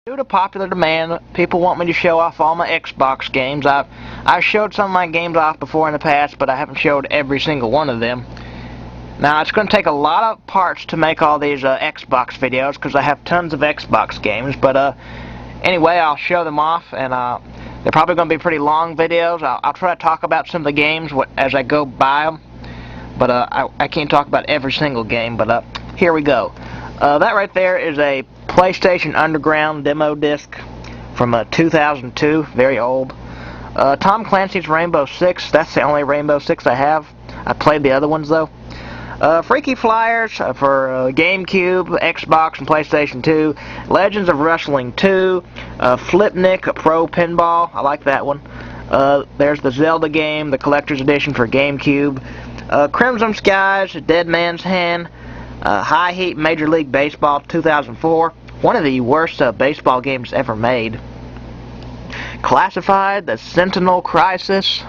Due to popular demand, people want me to show off all my Xbox games. I've showed some of my games off before in the past, but I haven't showed every single one of them. Now, it's going to take a lot of parts to make all these Xbox videos, because I have tons of Xbox games, but anyway, I'll show them off, and they're probably going to be pretty long videos. I'll try to talk about some of the games as I go by them, but I can't talk about every single game, but here we go. That right there is a PlayStation Underground demo disc from 2002, very old. Tom Clancy's Rainbow Six, that's the only Rainbow Six I have. I played the other ones though. Freaky Flyers for GameCube, Xbox, and PlayStation 2. Legends of Wrestling 2. Flipnik Pro Pinball, I like that one. There's the Zelda game, the Collector's Edition for GameCube. Crimson Skies, Dead Man's Hand. High Heat Major League Baseball 2004. One of the worst baseball games ever made. Classified, the Sentinel Crisis.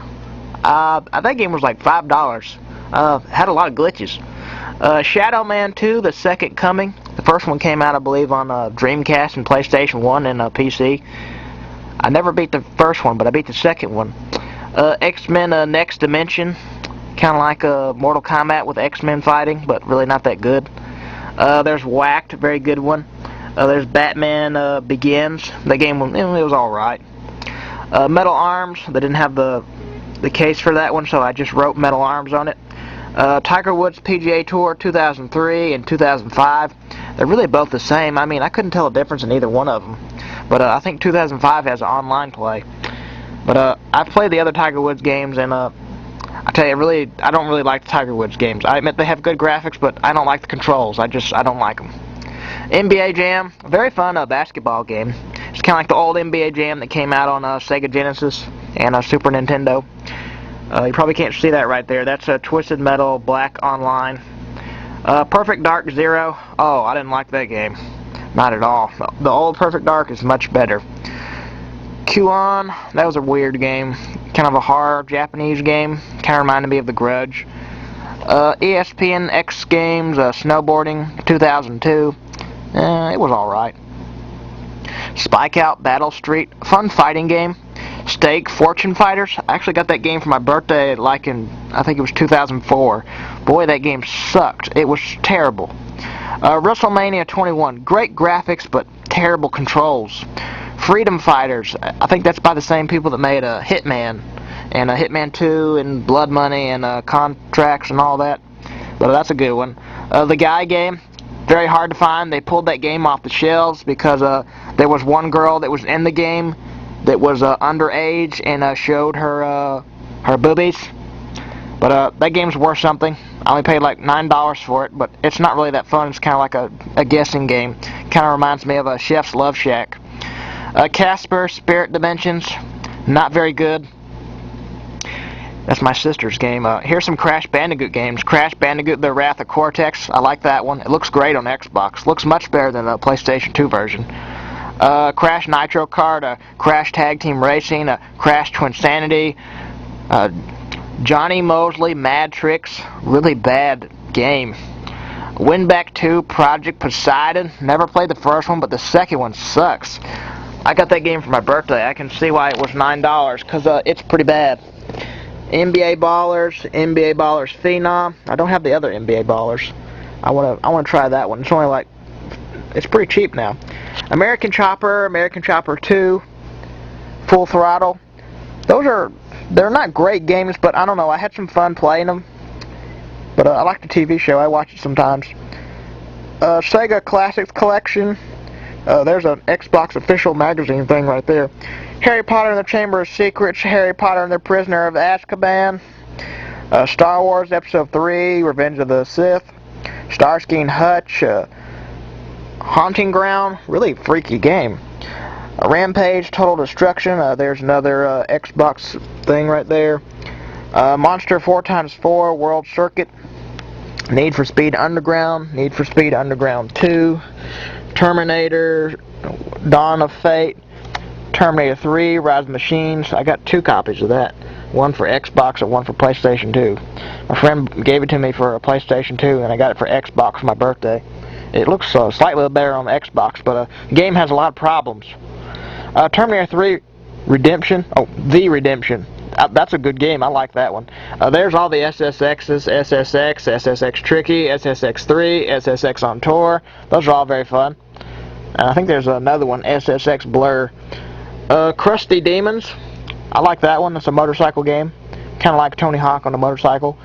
That game was like $5. Had a lot of glitches. Shadow Man 2, The Second Coming. The first one came out, I believe, on Dreamcast and PlayStation 1 and PC. I never beat the first one, but I beat the second one. X-Men Next Dimension. Kind of like Mortal Kombat with X-Men fighting, but really not that good. There's Whacked, very good one. There's Batman Begins. The game it was alright. Metal Arms, they didn't have the case for that one, so I just wrote Metal Arms on it. Tiger Woods PGA Tour 2003 and 2005. They're really both the same. I mean, I couldn't tell a difference in either one of them. But I think 2005 has online play. But I've played the other Tiger Woods games, and I tell you, I don't really like the Tiger Woods games. I admit they have good graphics, but I don't like the controls. I don't like them. NBA Jam, very fun basketball game. It's kind of like the old NBA Jam that came out on Sega Genesis and Super Nintendo. You probably can't see that right there. That's Twisted Metal Black Online. Perfect Dark Zero. Oh, I didn't like that game. Not at all. The old Perfect Dark is much better. Q-On, that was a weird game. Kind of a horror Japanese game. Kind of reminded me of The Grudge. ESPN X Games, Snowboarding, 2002. It was alright. Spike Out Battle Street, fun fighting game. Stake Fortune Fighters. I actually got that game for my birthday, like in, I think it was 2004. Boy, that game sucked. It was terrible. WrestleMania 21, great graphics, but terrible controls. Freedom Fighters, I think that's by the same people that made Hitman, and Hitman 2, and Blood Money, and Contracts, and all that. But that's a good one. The Guy Game, very hard to find. They pulled that game off the shelves because there was one girl that was in the game that was underage and showed her boobies. But that game's worth something. I only paid like $9 for it, but it's not really that fun. It's kind of like a guessing game. Kind of reminds me of a Chef's Love Shack. Casper Spirit Dimensions, not very good. That's my sister's game. Here's some Crash Bandicoot games. Crash Bandicoot The Wrath of Cortex, I like that one. It looks great on Xbox. Looks much better than the PlayStation 2 version. Crash Nitro Kart, Crash Tag Team Racing, Crash Twinsanity, Johnny Mosley Mad Tricks, really bad game. Winback 2 Project Poseidon, never played the first one, but the second one sucks. I got that game for my birthday. I can see why it was $9, because it's pretty bad. NBA Ballers Phenom. I don't have the other NBA Ballers. I wanna try that one. It's only like, it's pretty cheap now. American Chopper 2, Full Throttle. They're not great games, but I don't know. I had some fun playing them. But I like the TV show. I watch it sometimes. Sega Classics Collection. There's an Xbox official magazine thing right there. Harry Potter and the Chamber of Secrets, Harry Potter and the Prisoner of Azkaban, Star Wars Episode 3, Revenge of the Sith, Starsky and Hutch, Haunting Ground, really freaky game. Rampage, Total Destruction, there's another Xbox thing right there. Monster 4x4, World Circuit, Need for Speed Underground, Need for Speed Underground 2, Terminator, Dawn of Fate, Terminator 3, Rise of Machines. I got 2 copies of that. One for Xbox and one for PlayStation 2. My friend gave it to me for a PlayStation 2, and I got it for Xbox for my birthday. It looks slightly better on the Xbox, but the game has a lot of problems. Terminator 3 Redemption. Oh, The Redemption. That's a good game. I like that one. There's all the SSXs, SSX, SSX Tricky, SSX3, SSX on Tour. Those are all very fun. I think there's another one, SSX Blur. Crusty Demons. I like that one. It's a motorcycle game. Kind of like Tony Hawk on a motorcycle.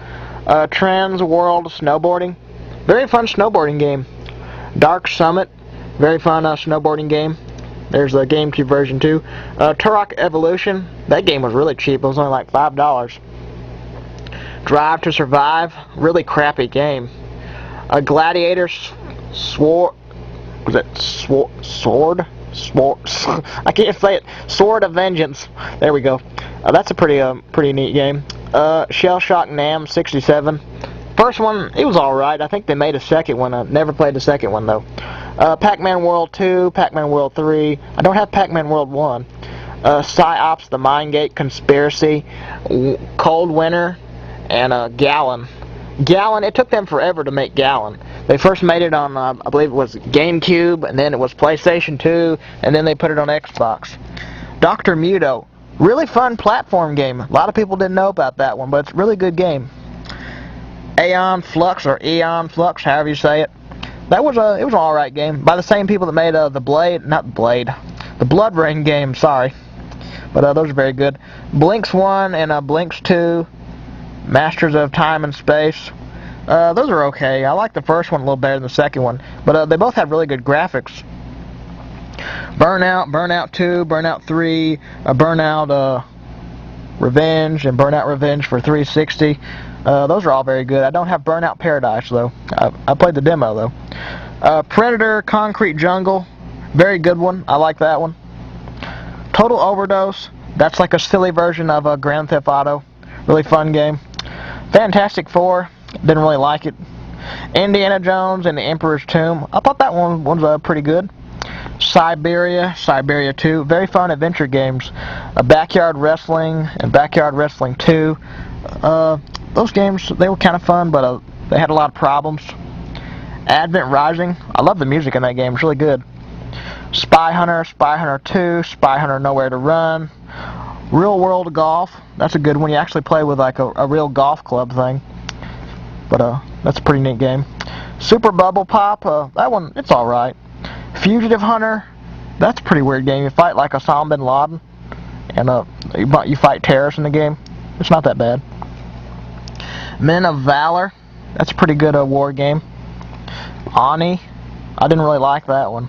Trans World Snowboarding. Very fun snowboarding game. Dark Summit. Very fun snowboarding game. There's the GameCube version too. Turok Evolution. That game was really cheap. It was only like $5. Drive to Survive. Really crappy game. Gladiator Sword. Was it Sword? I can't say it. Sword of Vengeance. There we go. That's a pretty neat game. Shell Shock NAM 67. First one, it was alright. I think they made a second one. I never played the second one though. Pac-Man World 2, Pac-Man World 3. I don't have Pac-Man World 1. Psyops, the Mindgate Conspiracy, Cold Winter, and Gallon. Gallon, it took them forever to make Gallon. They first made it on, I believe it was GameCube, and then it was PlayStation 2, and then they put it on Xbox. Dr. Muto, really fun platform game. A lot of people didn't know about that one, but it's a really good game. Aeon Flux, or Eon Flux, however you say it. It was an alright game, by the same people that made the Blood Rain game, sorry. But those are very good. Blinks 1 and Blinks 2, Masters of Time and Space. Those are okay. I like the first one a little better than the second one, but they both have really good graphics. Burnout, Burnout 2, Burnout 3, Burnout Revenge, and Burnout Revenge for 360. Those are all very good. I don't have Burnout Paradise though. I played the demo though. Predator Concrete Jungle, very good one. I like that one. Total Overdose, that's like a silly version of Grand Theft Auto. Really fun game. Fantastic Four, didn't really like it. Indiana Jones and the Emperor's Tomb, I thought that one was pretty good. Siberia 2, very fun adventure games. Backyard Wrestling and Backyard Wrestling 2. Those games, they were kind of fun, but they had a lot of problems. Advent Rising, I love the music in that game, it's really good. Spy Hunter 2, Spy Hunter Nowhere to Run. Real World Golf, that's a good one. You actually play with like a real golf club thing. But that's a pretty neat game. Super Bubble Pop, that one, it's alright. Fugitive Hunter, that's a pretty weird game. You fight like Osama bin Laden, and you fight terrorists in the game. It's not that bad. Men of Valor, that's a pretty good war game. Ani, I didn't really like that one.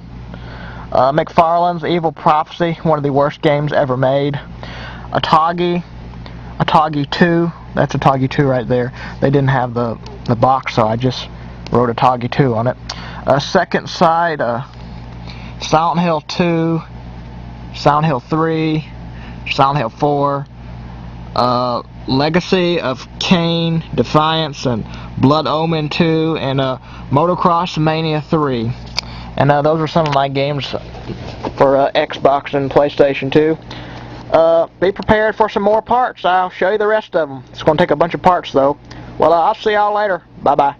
McFarlane's Evil Prophecy, one of the worst games ever made. Atagi 2, that's Atagi 2 right there. They didn't have the box, so I just wrote Atagi 2 on it. Second Sight, Silent Hill 2, Silent Hill 3, Silent Hill 4, Legacy of Kain, Defiance, and Blood Omen 2, and Motocross Mania 3. And those are some of my games for Xbox and PlayStation 2. Be prepared for some more parts. I'll show you the rest of them. It's going to take a bunch of parts though. Well, I'll see y'all later. Bye-bye.